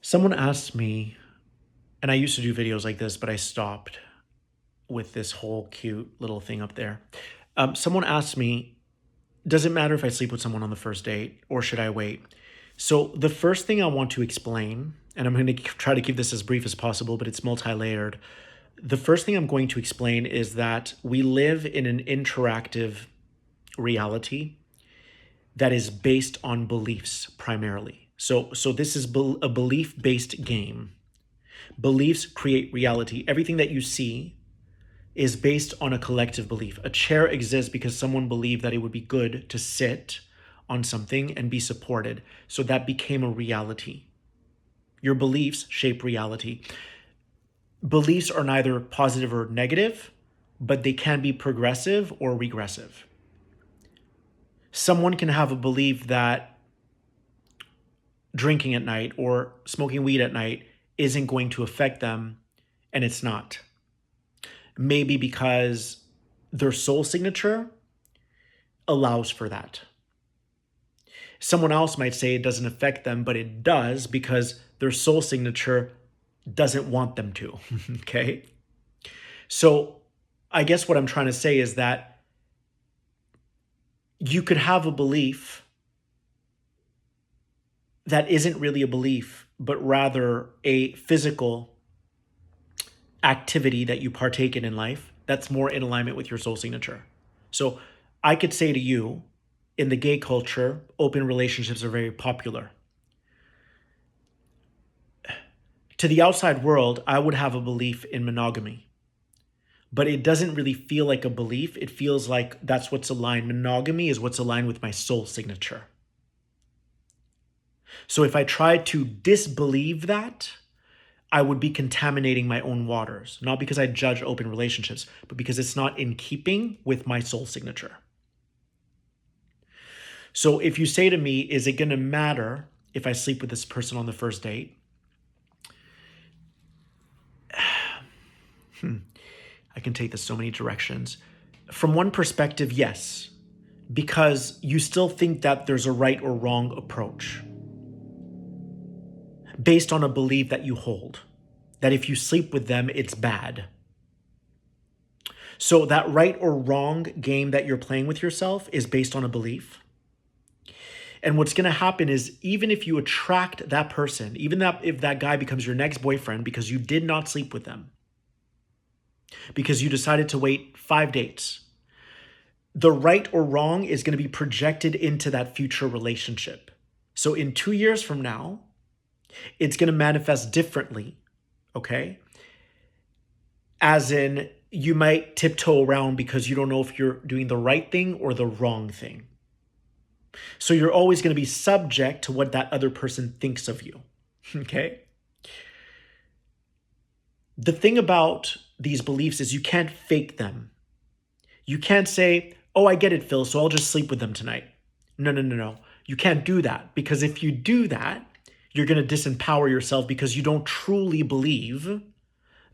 Someone asked me, and I used to do videos like this, but I stopped with this whole cute little thing up there. Someone asked me, does it matter if I sleep with someone on the first date or should I wait? So, the first thing I want to explain, and I'm going to try to keep this as brief as possible, but it's multi layered. The first thing I'm going to explain is that we live in an interactive reality that is based on beliefs primarily. So this is a belief based game. Beliefs create reality. Everything that you see is based on a collective belief. A chair exists because someone believed that it would be good to sit on something and be supported. So that became a reality. Your beliefs shape reality. Beliefs are neither positive or negative, but they can be progressive or regressive. Someone can have a belief that drinking at night or smoking weed at night isn't going to affect them, and it's not. Maybe because their soul signature allows for that. Someone else might say it doesn't affect them, but it does because their soul signature doesn't want them to. Okay? So I guess what I'm trying to say is that you could have a belief that isn't really a belief, but rather a physical activity that you partake in life that's more in alignment with your soul signature. So I could say to you, in the gay culture, open relationships are very popular. To the outside world, I would have a belief in monogamy, but it doesn't really feel like a belief. It feels like that's what's aligned. Monogamy is what's aligned with my soul signature. So if I tried to disbelieve that, I would be contaminating my own waters, not because I judge open relationships, but because it's not in keeping with my soul signature. So if you say to me, is it going to matter if I sleep with this person on the first date? I can take this so many directions. From one perspective, yes, because you still think that there's a right or wrong approach based on a belief that you hold, that if you sleep with them, it's bad. So that right or wrong game that you're playing with yourself is based on a belief. And what's going to happen is even if you attract that person, even if that guy becomes your next boyfriend because you did not sleep with them, because you decided to wait 5 dates, the right or wrong is going to be projected into that future relationship. So in 2 years from now, it's going to manifest differently, okay? As in, you might tiptoe around because you don't know if you're doing the right thing or the wrong thing. So you're always going to be subject to what that other person thinks of you, okay? The thing about these beliefs is you can't fake them. You can't say, oh, I get it, Phil, so I'll just sleep with them tonight. No. You can't do that, because if you do that, you're going to disempower yourself because you don't truly believe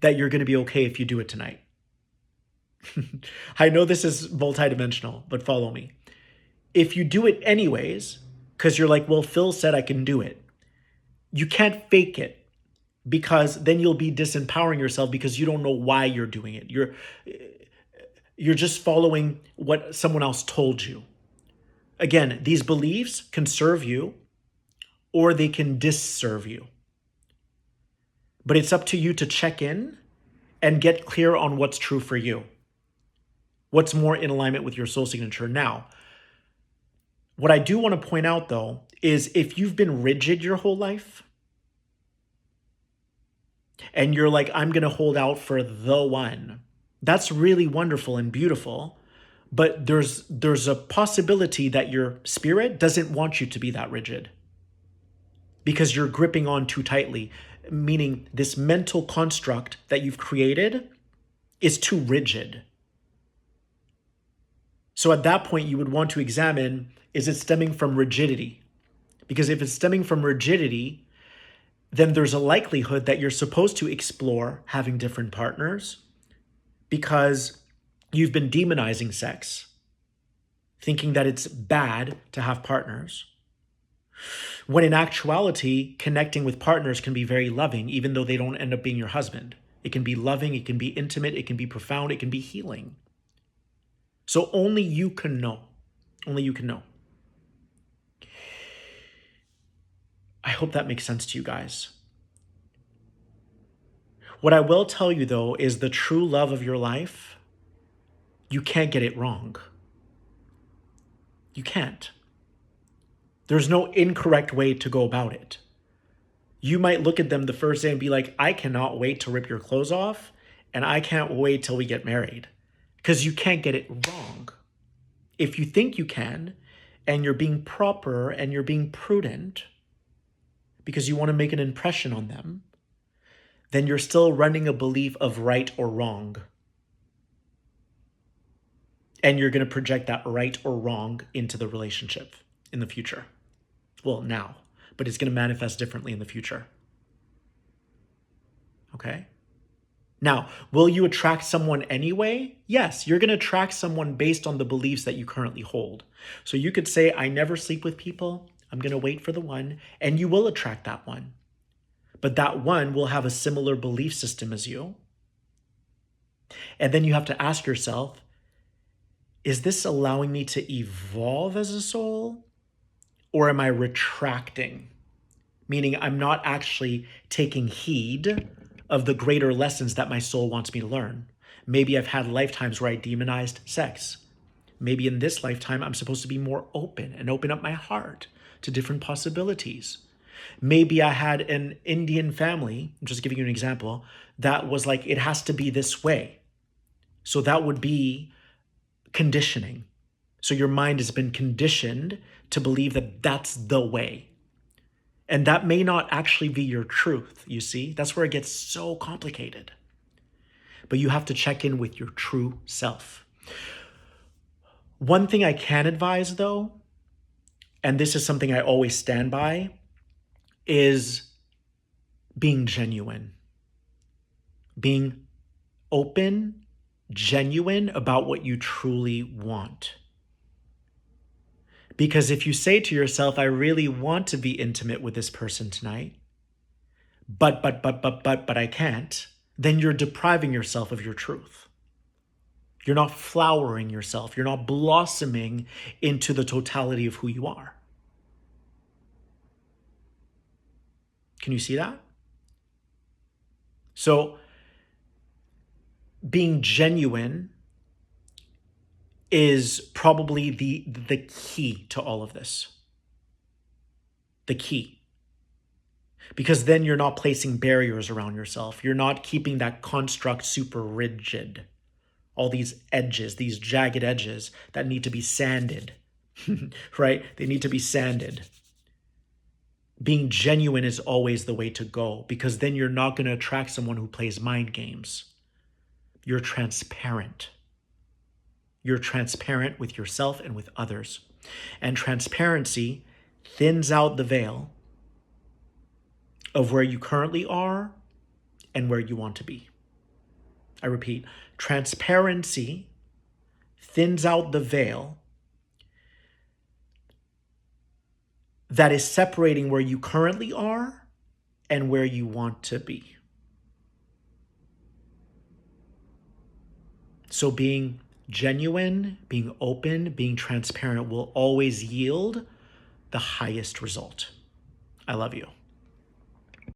that you're going to be okay if you do it tonight. I know this is multidimensional, but follow me. If you do it anyways, because you're like, well, Phil said I can do it, you can't fake it, because then you'll be disempowering yourself because you don't know why you're doing it. You're just following what someone else told you. Again, these beliefs can serve you or they can disserve you. But it's up to you to check in and get clear on what's true for you. What's more in alignment with your soul signature. Now, what I do want to point out though, is if you've been rigid your whole life and you're like, I'm going to hold out for the one, that's really wonderful and beautiful. But there's a possibility that your spirit doesn't want you to be that rigid because you're gripping on too tightly, meaning this mental construct that you've created is too rigid. So at that point, you would want to examine, is it stemming from rigidity? Because if it's stemming from rigidity, then there's a likelihood that you're supposed to explore having different partners because you've been demonizing sex, thinking that it's bad to have partners, When in actuality, connecting with partners can be very loving, even though they don't end up being your husband. It can be loving, it can be intimate, it can be profound, it can be healing. So only you can know. Only you can know. I hope that makes sense to you guys. What I will tell you, though, is the true love of your life, you can't get it wrong. You can't. There's no incorrect way to go about it. You might look at them the first day and be like, I cannot wait to rip your clothes off, and I can't wait till we get married. Because you can't get it wrong. If you think you can, and you're being proper and you're being prudent, because you want to make an impression on them, then you're still running a belief of right or wrong. And you're going to project that right or wrong into the relationship in the future. Well, now, but it's going to manifest differently in the future. Okay? Now, will you attract someone anyway? Yes, you're going to attract someone based on the beliefs that you currently hold. So you could say, I never sleep with people. I'm going to wait for the one, and you will attract that one. But that one will have a similar belief system as you. And then you have to ask yourself, is this allowing me to evolve as a soul? Or am I retracting? Meaning I'm not actually taking heed of the greater lessons that my soul wants me to learn. Maybe I've had lifetimes where I demonized sex. Maybe in this lifetime, I'm supposed to be more open and open up my heart to different possibilities. Maybe I had an Indian family, I'm just giving you an example, that was like, it has to be this way. So that would be conditioning. So your mind has been conditioned to believe that that's the way. And that may not actually be your truth, you see? That's where it gets so complicated. But you have to check in with your true self. One thing I can advise, though, and this is something I always stand by, is being genuine. Being open, genuine about what you truly want. Because if you say to yourself, I really want to be intimate with this person tonight, but I can't, then you're depriving yourself of your truth. You're not flowering yourself. You're not blossoming into the totality of who you are. Can you see that? So being genuine is probably the key to all of this. The key. Because then you're not placing barriers around yourself. You're not keeping that construct super rigid. All these edges, these jagged edges that need to be sanded, right? They need to be sanded. Being genuine is always the way to go, because then you're not going to attract someone who plays mind games. You're transparent. You're transparent with yourself and with others. And transparency thins out the veil of where you currently are and where you want to be. I repeat, transparency thins out the veil that is separating where you currently are and where you want to be. So being genuine, being open, being transparent will always yield the highest result. I love you.